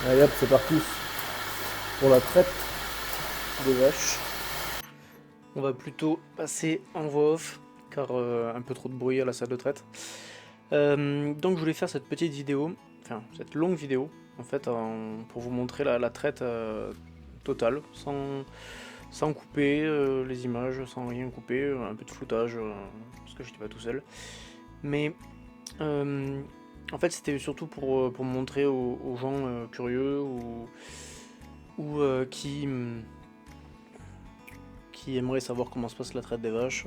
Allez hop, c'est parti pour la traite des vaches. On va plutôt passer en voix off, car un peu trop de bruit à la salle de traite. Donc je voulais faire cette petite vidéo, enfin cette longue vidéo, en fait, pour vous montrer la traite totale, sans couper les images, sans rien couper, un peu de floutage, parce que j'étais pas tout seul. Mais euh, en fait c'était surtout pour montrer aux gens curieux ou qui aimeraient savoir comment se passe la traite des vaches,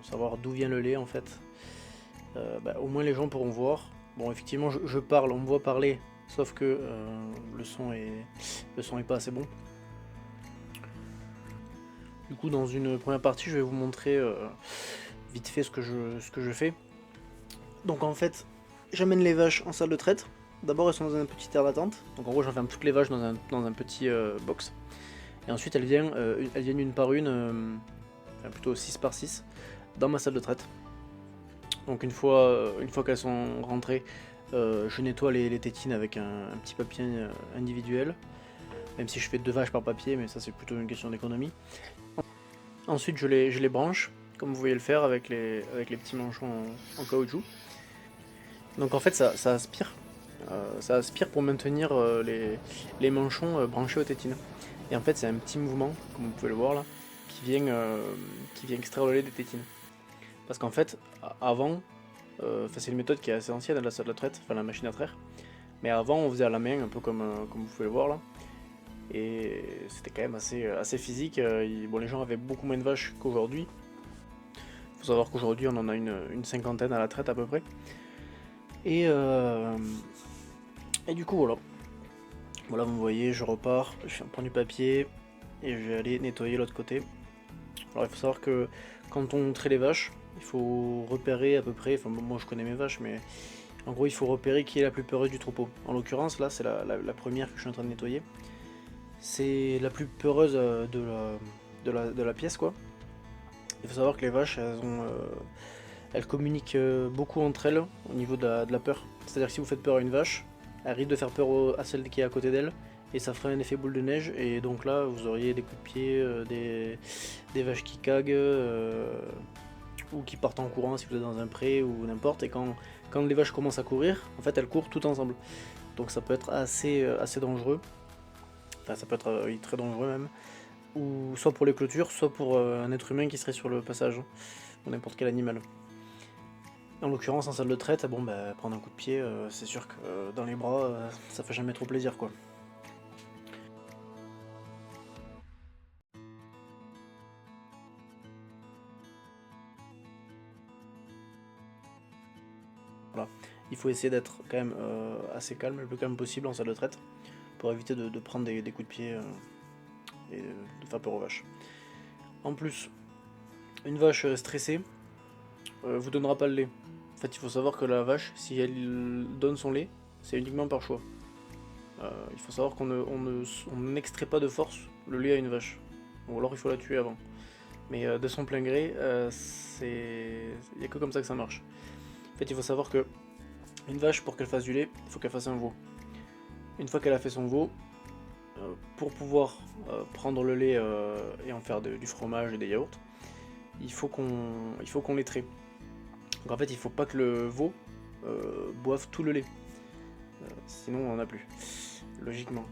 savoir d'où vient le lait en fait. Au moins les gens pourront voir. Bon, effectivement, je parle, on me voit parler, sauf que le son est pas assez bon. Du coup, dans une première partie, je vais vous montrer vite fait ce que je fais. Donc en fait, j'amène les vaches en salle de traite. D'abord, elles sont dans un petit aire d'attente. Donc en gros, j'enferme toutes les vaches dans un petit box. Et ensuite, elles viennent une par une, enfin plutôt 6 par 6, dans ma salle de traite. Donc une fois qu'elles sont rentrées, je nettoie les tétines avec un petit papier individuel. Même si je fais 2 vaches par papier, mais ça c'est plutôt une question d'économie. Ensuite je les branche, comme vous voyez le faire avec les petits manchons en caoutchouc. Donc en fait ça aspire. Ça aspire pour maintenir les manchons branchés aux tétines. Et en fait c'est un petit mouvement, comme vous pouvez le voir là, qui vient extraire le lait des tétines. Parce qu'en fait, avant, c'est une méthode qui est assez ancienne à la salle de traite, enfin la machine à traire. Mais avant, on faisait à la main, un peu comme vous pouvez le voir là. Et c'était quand même assez physique. Bon, les gens avaient beaucoup moins de vaches qu'aujourd'hui. Il faut savoir qu'aujourd'hui, on en a une cinquantaine à la traite à peu près. Et, euh, et du coup, voilà. Voilà, vous me voyez, je repars, je prends du papier et je vais aller nettoyer l'autre côté. Alors, il faut savoir que quand on traite les vaches, il faut repérer à peu près. Enfin, moi je connais mes vaches, mais en gros, il faut repérer qui est la plus peureuse du troupeau. En l'occurrence, là, c'est la première que je suis en train de nettoyer. C'est la plus peureuse de la pièce, quoi. Il faut savoir que les vaches, elles communiquent beaucoup entre elles au niveau de la peur. C'est-à-dire que si vous faites peur à une vache, elle risque de faire peur à celle qui est à côté d'elle, et ça ferait un effet boule de neige, et donc là, vous auriez des coups de pied, des vaches qui caguent, ou qui partent en courant si vous êtes dans un pré, ou n'importe, et quand les vaches commencent à courir, en fait, elles courent toutes ensemble. Donc ça peut être assez dangereux, enfin ça peut être oui, très dangereux même, ou soit pour les clôtures, soit pour un être humain qui serait sur le passage, ou n'importe quel animal. En l'occurrence, en salle de traite, bon, prendre un coup de pied, c'est sûr que dans les bras, ça fait jamais trop plaisir, quoi. Voilà. Il faut essayer d'être quand même assez calme, le plus calme possible en salle de traite, pour éviter de prendre des coups de pied et de faire peur aux vaches. En plus, une vache stressée vous donnera pas le lait. En fait, il faut savoir que la vache, si elle donne son lait, c'est uniquement par choix. Il faut savoir on n'extrait pas de force le lait à une vache. Ou alors il faut la tuer avant. Mais de son plein gré, il n'y a que comme ça que ça marche. En fait, il faut savoir que une vache, pour qu'elle fasse du lait, il faut qu'elle fasse un veau. Une fois qu'elle a fait son veau, pour pouvoir prendre le lait et en faire du fromage et des yaourts, il faut qu'on les traite. Donc en fait, il faut pas que le veau boive tout le lait. Sinon, on n'en a plus, logiquement.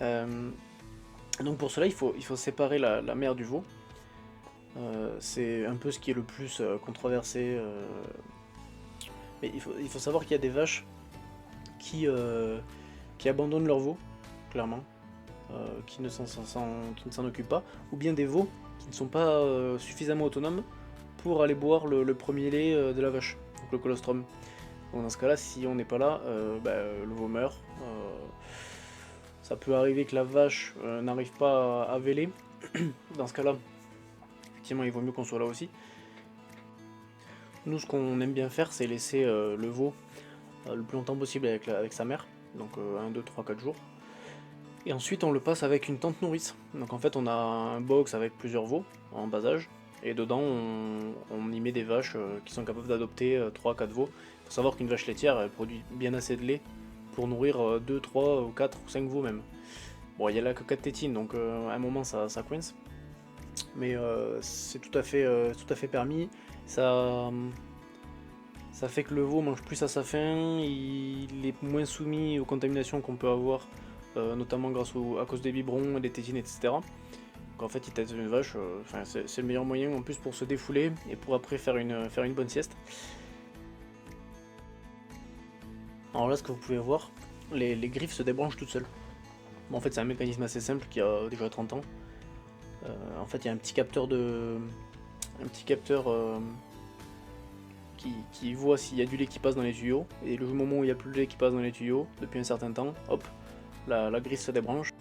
Euh, donc pour cela, il faut séparer la mère du veau. C'est un peu ce qui est le plus controversé. Mais il faut savoir qu'il y a des vaches qui abandonnent leur veau, clairement, qui ne s'en occupent pas, ou bien des veaux qui ne sont pas suffisamment autonomes pour aller boire le premier lait de la vache, donc le colostrum. Donc dans ce cas-là, si on n'est pas là, le veau meurt. Ça peut arriver que la vache n'arrive pas à véler. Dans ce cas-là, effectivement, il vaut mieux qu'on soit là aussi. Nous, ce qu'on aime bien faire, c'est laisser le veau le plus longtemps possible avec sa mère, donc 1, 2, 3, 4 jours. Et ensuite, on le passe avec une tente nourrice. Donc en fait, on a un box avec plusieurs veaux en bas âge, et dedans, on y met des vaches qui sont capables d'adopter 3-4 veaux. Il faut savoir qu'une vache laitière, elle produit bien assez de lait pour nourrir 2, 3, ou 4 ou 5 veaux même. Bon, il y a là que 4 tétines, donc à un moment ça coince. Mais c'est tout à fait permis. Ça, ça fait que le veau mange plus à sa faim, il est moins soumis aux contaminations qu'on peut avoir, notamment à cause des biberons, des tétines, etc. Donc en fait, il tète une vache, c'est le meilleur moyen en plus pour se défouler et pour après faire une bonne sieste. Alors là, ce que vous pouvez voir, les griffes se débranchent toutes seules. Bon, en fait, c'est un mécanisme assez simple qui a déjà 30 ans. En fait, il y a un petit capteur qui voit s'il y a du lait qui passe dans les tuyaux, et le moment où il n'y a plus de lait qui passe dans les tuyaux, depuis un certain temps, hop, la griffe se débranche.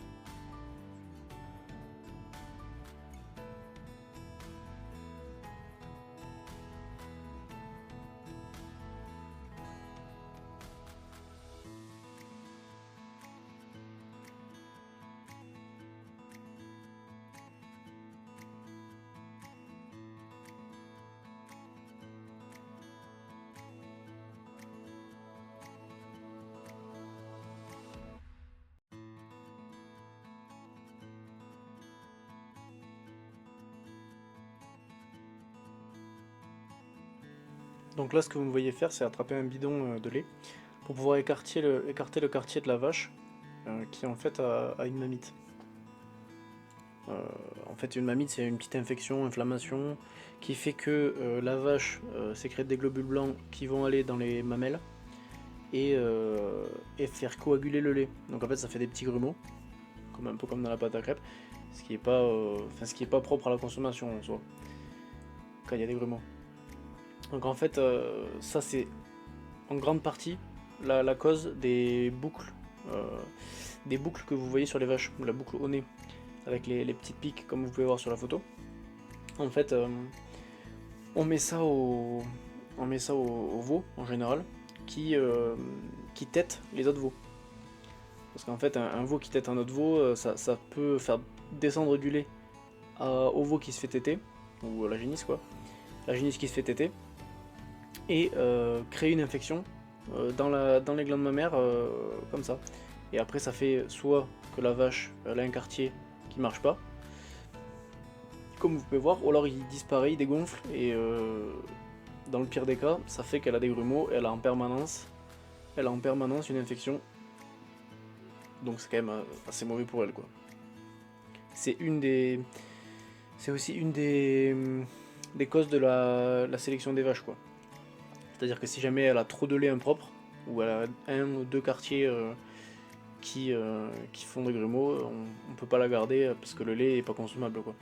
Donc là, ce que vous me voyez faire, c'est attraper un bidon de lait pour pouvoir écarter le quartier de la vache qui en fait a une mamite. En fait, une mamite, c'est une petite infection, inflammation, qui fait que la vache sécrète des globules blancs qui vont aller dans les mamelles et faire coaguler le lait. Donc en fait, ça fait des petits grumeaux, un peu comme dans la pâte à crêpes, ce qui est pas propre à la consommation en soi, quand il y a des grumeaux. Donc en fait, ça c'est en grande partie la cause euh, des boucles que vous voyez sur les vaches, la boucle au nez, avec les petites piques comme vous pouvez voir sur la photo. En fait, on met ça au veau en général, qui tète les autres veaux. Parce qu'en fait, un veau qui tète un autre veau, ça peut faire descendre du lait au veau qui se fait téter, ou à la génisse quoi, la génisse qui se fait téter, et créer une infection dans les glandes mammaires comme ça. Et après, ça fait soit que la vache elle a un quartier qui marche pas, comme vous pouvez voir, ou alors il disparaît, il dégonfle, et dans le pire des cas, ça fait qu'elle a des grumeaux, elle a en permanence une infection. Donc c'est quand même assez mauvais pour elle quoi. C'est aussi une des causes de la sélection des vaches quoi. C'est-à-dire que si jamais elle a trop de lait impropre, ou elle a un ou deux quartiers qui font des grumeaux, on peut pas la garder parce que le lait est pas consommable quoi.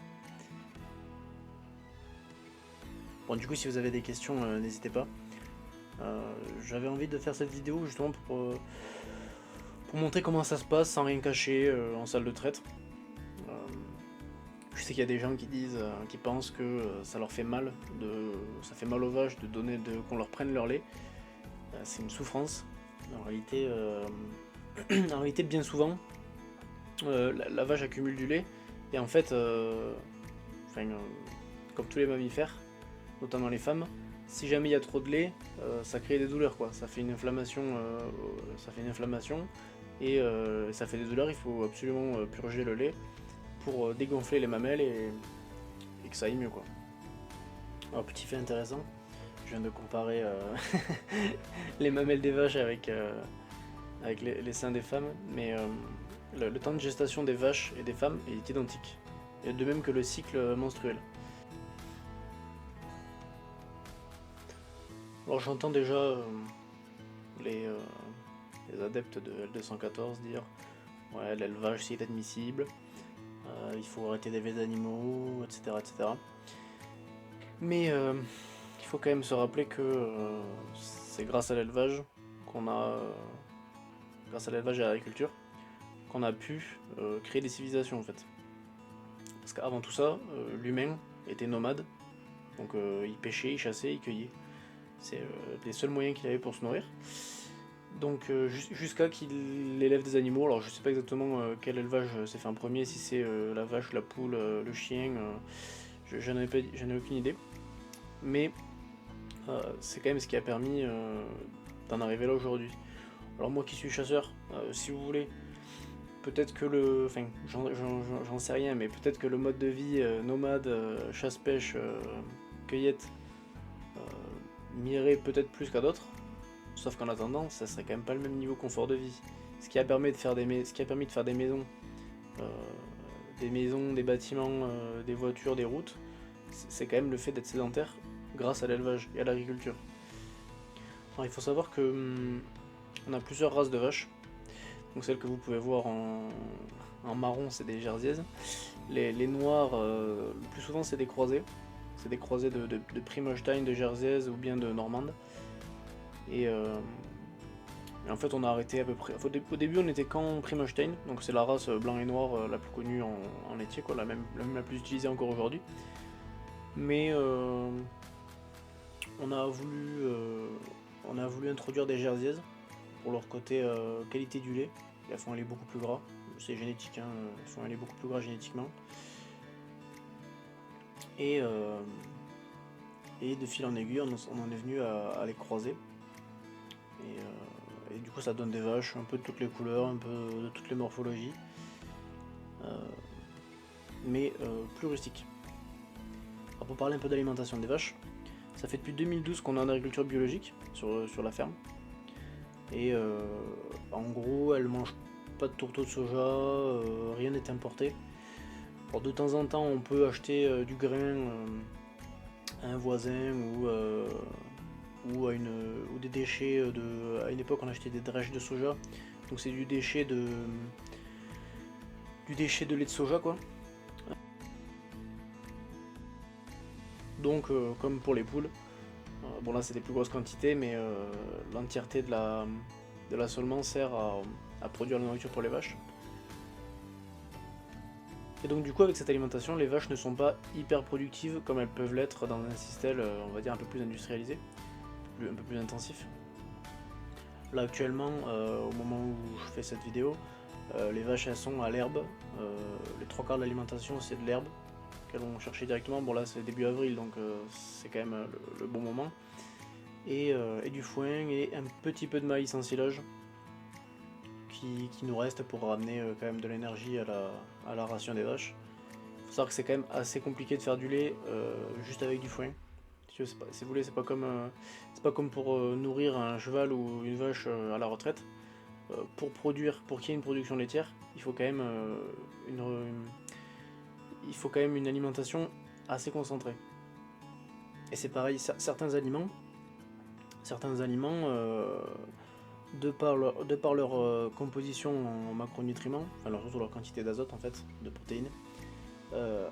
Bon du coup si vous avez des questions n'hésitez pas. J'avais envie de faire cette vidéo justement pour montrer comment ça se passe sans rien cacher en salle de traite. Je sais qu'il y a des gens qui qui pensent que ça leur fait mal, ça fait mal aux vaches qu'on leur prenne leur lait. C'est une souffrance. En réalité, en réalité bien souvent, la vache accumule du lait et en fait, comme tous les mammifères, notamment les femmes, si jamais il y a trop de lait, ça crée des douleurs quoi. Ça fait une inflammation, et ça fait des douleurs. Il faut absolument purger le lait pour dégonfler les mamelles et que ça aille mieux quoi. Alors petit fait intéressant, je viens de comparer les mamelles des vaches avec les seins des femmes, mais le temps de gestation des vaches et des femmes est identique, et de même que le cycle menstruel. Alors j'entends déjà les adeptes de L214 dire ouais l'élevage c'est admissible, il faut arrêter d'élever des animaux, etc. etc. Mais il faut quand même se rappeler que c'est grâce à l'élevage grâce à l'élevage et à l'agriculture, qu'on a pu créer des civilisations en fait. Parce qu'avant tout ça, l'humain était nomade, donc il pêchait, il chassait, il cueillait. C'est les seuls moyens qu'il avait pour se nourrir. Donc jusqu'à qu'il élève des animaux, alors je sais pas exactement quel élevage s'est fait en premier, si c'est la vache, la poule, le chien, j'en ai aucune idée. Mais c'est quand même ce qui a permis d'en arriver là aujourd'hui. Alors moi qui suis chasseur, si vous voulez, peut-être que le... Enfin, j'en sais rien, mais peut-être que le mode de vie nomade, chasse-pêche, cueillette, m'irait peut-être plus qu'à d'autres. Sauf qu'en attendant, ça serait quand même pas le même niveau confort de vie. Ce qui a permis de faire des maisons, euh, des bâtiments, des voitures, des routes, c'est quand même le fait d'être sédentaire grâce à l'élevage et à l'agriculture. Alors il faut savoir que on a plusieurs races de vaches. Donc celles que vous pouvez voir en marron, c'est des jersiaises. Les noirs, le plus souvent c'est des croisés. C'est des croisés de Primolstein, de jersiaises ou bien de normande. Et en fait on a arrêté à peu près... Au début on était qu'en Primolstein, donc c'est la race blanc et noir la plus connue en laitier, quoi, la la plus utilisée encore aujourd'hui. Mais on a voulu introduire des jersiaises pour leur côté qualité du lait. Elles font un lait beaucoup plus gras, c'est génétique, hein, elles font un lait beaucoup plus gras génétiquement. Et de fil en aiguille, on en est venu à les croiser. Et du coup, ça donne des vaches un peu de toutes les couleurs, un peu de toutes les morphologies, mais plus rustiques. Alors pour parler un peu d'alimentation des vaches, ça fait depuis 2012 qu'on est en agriculture biologique sur la ferme. Et en gros, elles mangent pas de tourteaux de soja, rien n'est importé. Alors de temps en temps, on peut acheter du grain à un voisin ou des déchets à une époque, on achetait des drèches de soja. Donc c'est du déchet de lait de soja, quoi. Donc comme pour les poules, bon là c'est des plus grosses quantités, mais l'entièreté de l'assolement sert à produire la nourriture pour les vaches. Et donc du coup avec cette alimentation, les vaches ne sont pas hyper productives comme elles peuvent l'être dans un système on va dire un peu plus industrialisé, un peu plus intensif. Là actuellement, au moment où je fais cette vidéo, les vaches elles sont à l'herbe, les trois quarts de l'alimentation c'est de l'herbe qu'elles vont chercher directement. Bon là c'est début avril donc c'est quand même le bon moment. Et du foin et un petit peu de maïs en silage qui nous reste pour ramener quand même de l'énergie à la ration des vaches. Il faut savoir que c'est quand même assez compliqué de faire du lait juste avec du foin. Si vous voulez, c'est pas comme pour nourrir un cheval ou une vache à la retraite. Pour qu'il y ait une production laitière, il faut quand même une alimentation assez concentrée. Et c'est pareil, certains aliments, de par leur composition en macronutriments, enfin surtout leur quantité d'azote en fait, de protéines,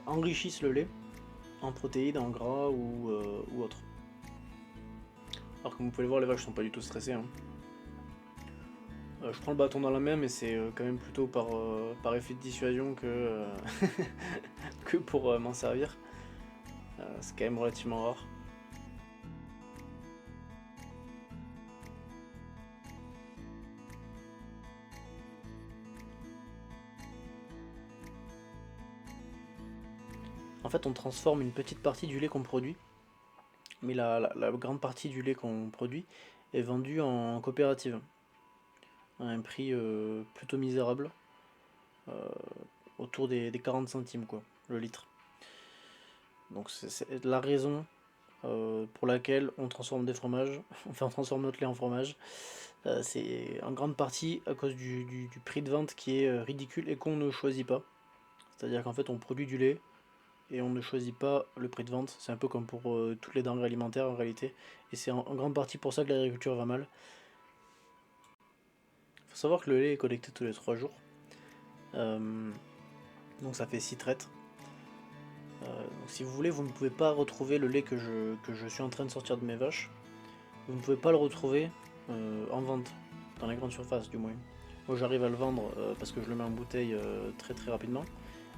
enrichissent le lait en protéines, en gras ou autre. Alors comme vous pouvez le voir, les vaches sont pas du tout stressées, hein. Je prends le bâton dans la main, mais c'est quand même plutôt par effet de dissuasion que, que pour m'en servir. C'est quand même relativement rare. En fait, on transforme une petite partie du lait qu'on produit, mais la grande partie du lait qu'on produit est vendue en coopérative, à un prix plutôt misérable, autour des 40 centimes quoi, le litre. Donc c'est la raison pour laquelle on transforme des fromages, enfin on transforme notre lait en fromage. C'est en grande partie à cause du prix de vente qui est ridicule et qu'on ne choisit pas. C'est-à-dire qu'en fait on produit du lait et on ne choisit pas le prix de vente. C'est un peu comme pour toutes les denrées alimentaires en réalité. Et c'est en grande partie pour ça que l'agriculture va mal. Il faut savoir que le lait est collecté tous les 3 jours. Donc ça fait 6 traites. Donc si vous voulez, vous ne pouvez pas retrouver le lait que je suis en train de sortir de mes vaches. Vous ne pouvez pas le retrouver en vente, dans les grandes surfaces du moins. Moi j'arrive à le vendre parce que je le mets en bouteille très très rapidement.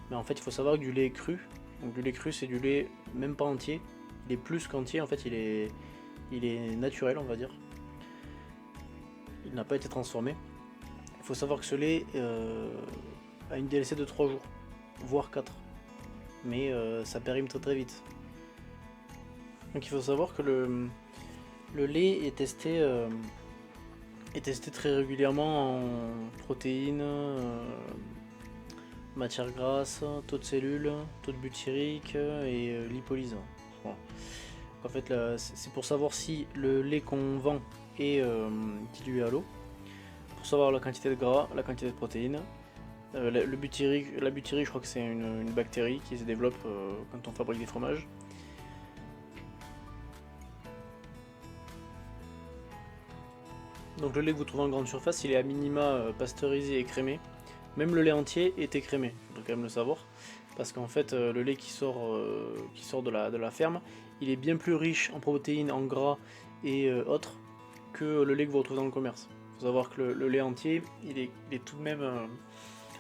Mais en fait il faut savoir que du lait cru, donc du lait cru c'est du lait même pas entier, il est plus qu'entier, en fait il est naturel on va dire. Il n'a pas été transformé. Il faut savoir que ce lait a une DLC de 3 jours, voire 4. Mais ça périme très très vite. Donc il faut savoir que le lait est testé est testé très régulièrement en protéines, matières grasses, taux de cellules, taux de butyrique et lipolyse. Voilà. En fait, c'est pour savoir si le lait qu'on vend est dilué à l'eau, pour savoir la quantité de gras, la quantité de protéines. Le butyrique, la butyrique, je crois que c'est une bactérie qui se développe quand on fabrique des fromages. Donc le lait que vous trouvez en grande surface, il est à minima pasteurisé et crémé. Même le lait entier est écrémé, il faut quand même le savoir. Parce qu'en fait, le lait qui sort de la ferme, il est bien plus riche en protéines, en gras et autres que le lait que vous retrouvez dans le commerce. Il faut savoir que le lait entier, il est tout de même...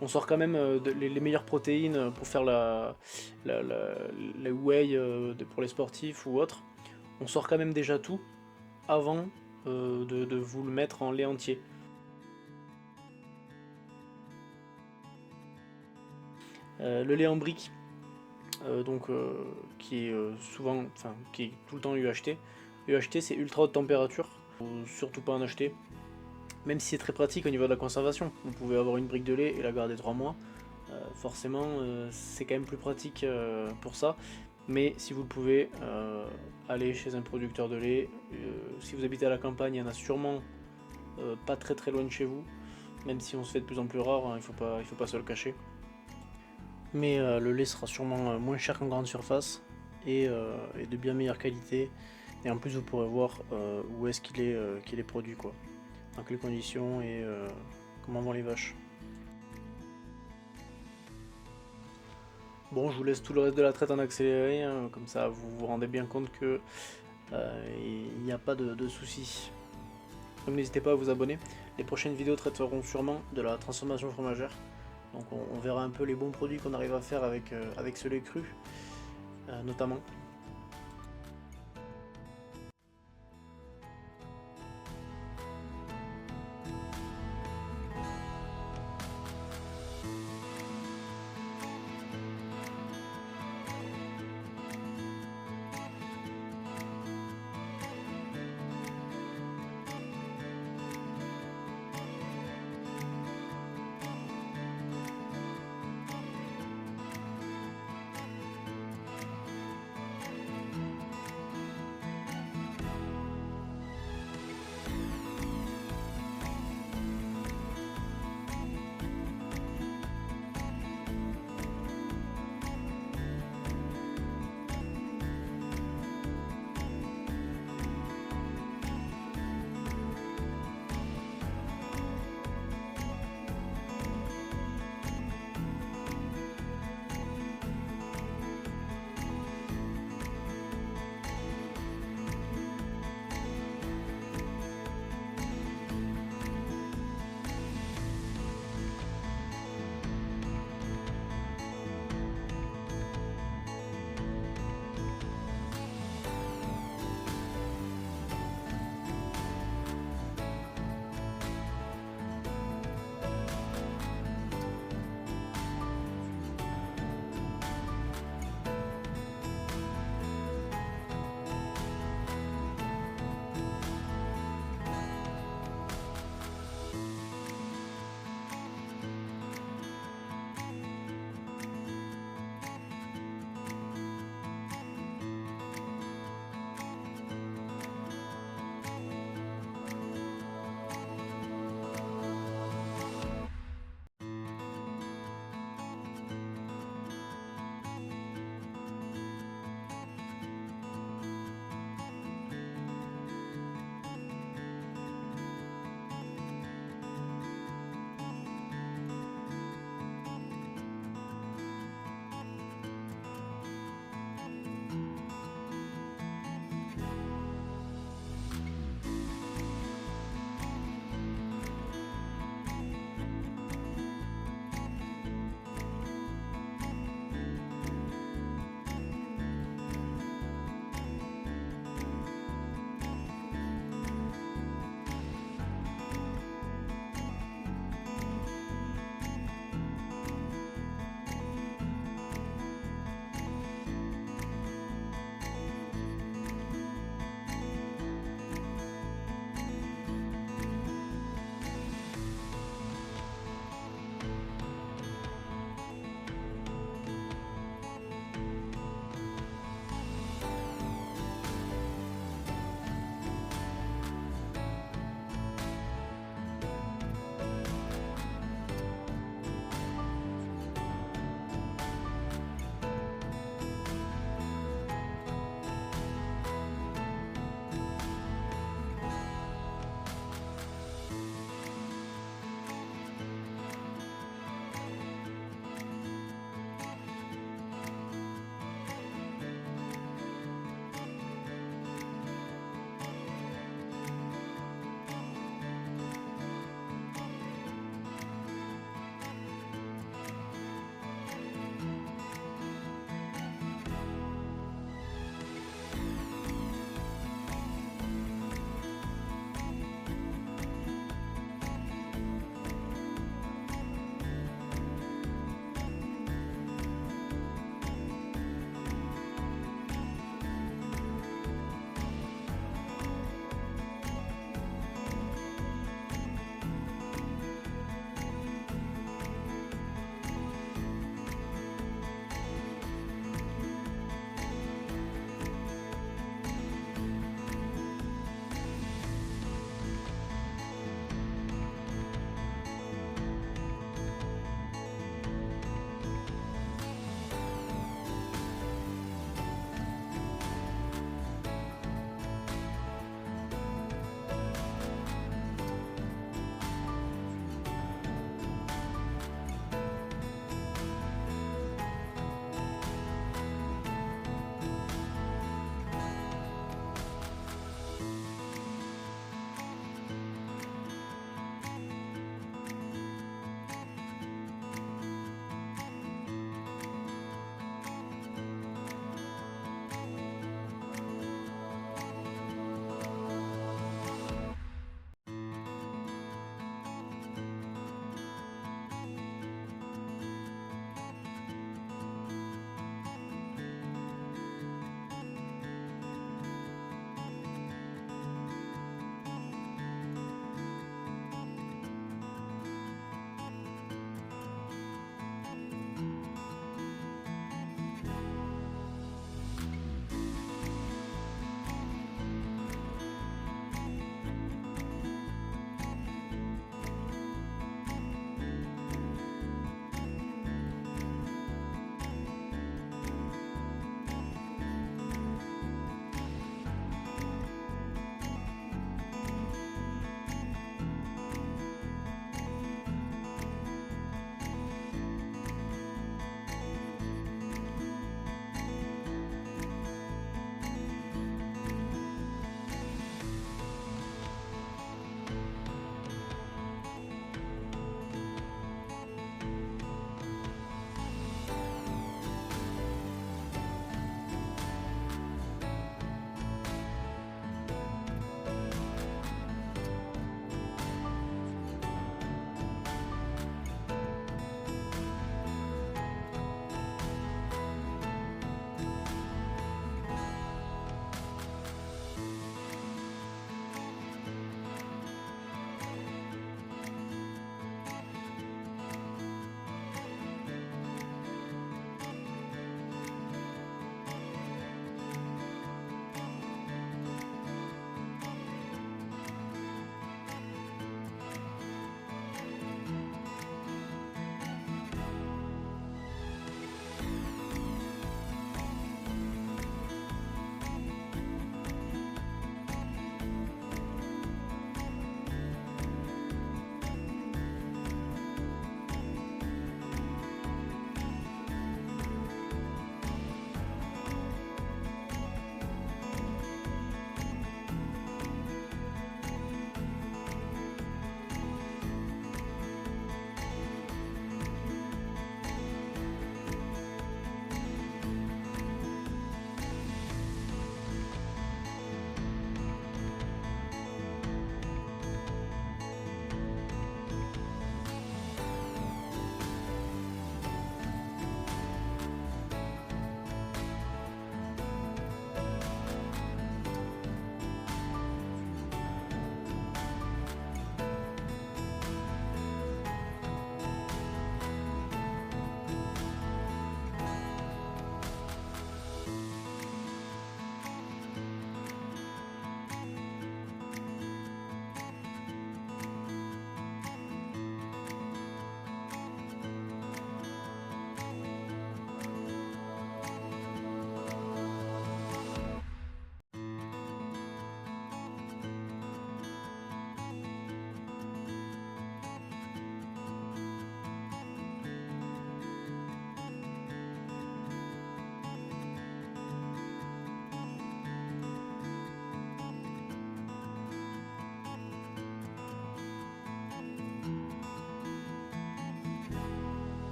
on sort quand même les meilleures protéines pour faire la whey pour les sportifs ou autres. On sort quand même déjà tout avant de vous le mettre en lait entier. Le lait en brique, qui est souvent, enfin qui est tout le temps UHT. UHT c'est ultra haute température, faut surtout pas en acheter. Même si c'est très pratique au niveau de la conservation, vous pouvez avoir une brique de lait et la garder 3 mois. Forcément, c'est quand même plus pratique pour ça. Mais si vous le pouvez, allez chez un producteur de lait. Si vous habitez à la campagne, il y en a sûrement pas très très loin de chez vous. Même si on se fait de plus en plus rare, hein, il faut pas se le cacher. Mais le lait sera sûrement moins cher qu'en grande surface et de bien meilleure qualité. Et en plus, vous pourrez voir où est-ce qu'il est produit, quoi. Dans quelles conditions et comment vont les vaches. Bon, je vous laisse tout le reste de la traite en accéléré, hein, comme ça vous vous rendez bien compte que il n'y a pas de soucis. Donc n'hésitez pas à vous abonner. Les prochaines vidéos traiteront sûrement de la transformation fromagère. Donc on verra un peu les bons produits qu'on arrive à faire avec ce lait cru, notamment.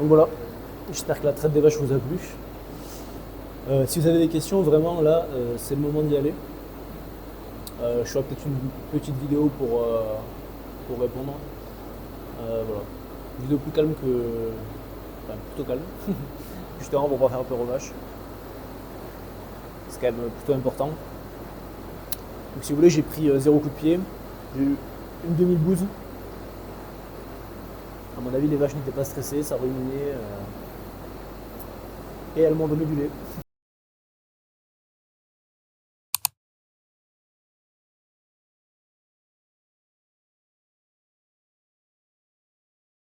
Donc voilà, j'espère que la traite des vaches vous a plu. Si vous avez des questions, vraiment là, c'est le moment d'y aller. Je ferai peut-être une petite vidéo pour répondre. Voilà. Une vidéo plus calme que. Enfin, plutôt calme. Justement, pour pas faire peur aux vaches. C'est quand même plutôt important. Donc, si vous voulez, j'ai pris 0 coup de pied. J'ai eu une demi-bouse. À mon avis, les vaches n'étaient pas stressées, ça ruminait. Et elles m'ont donné du lait.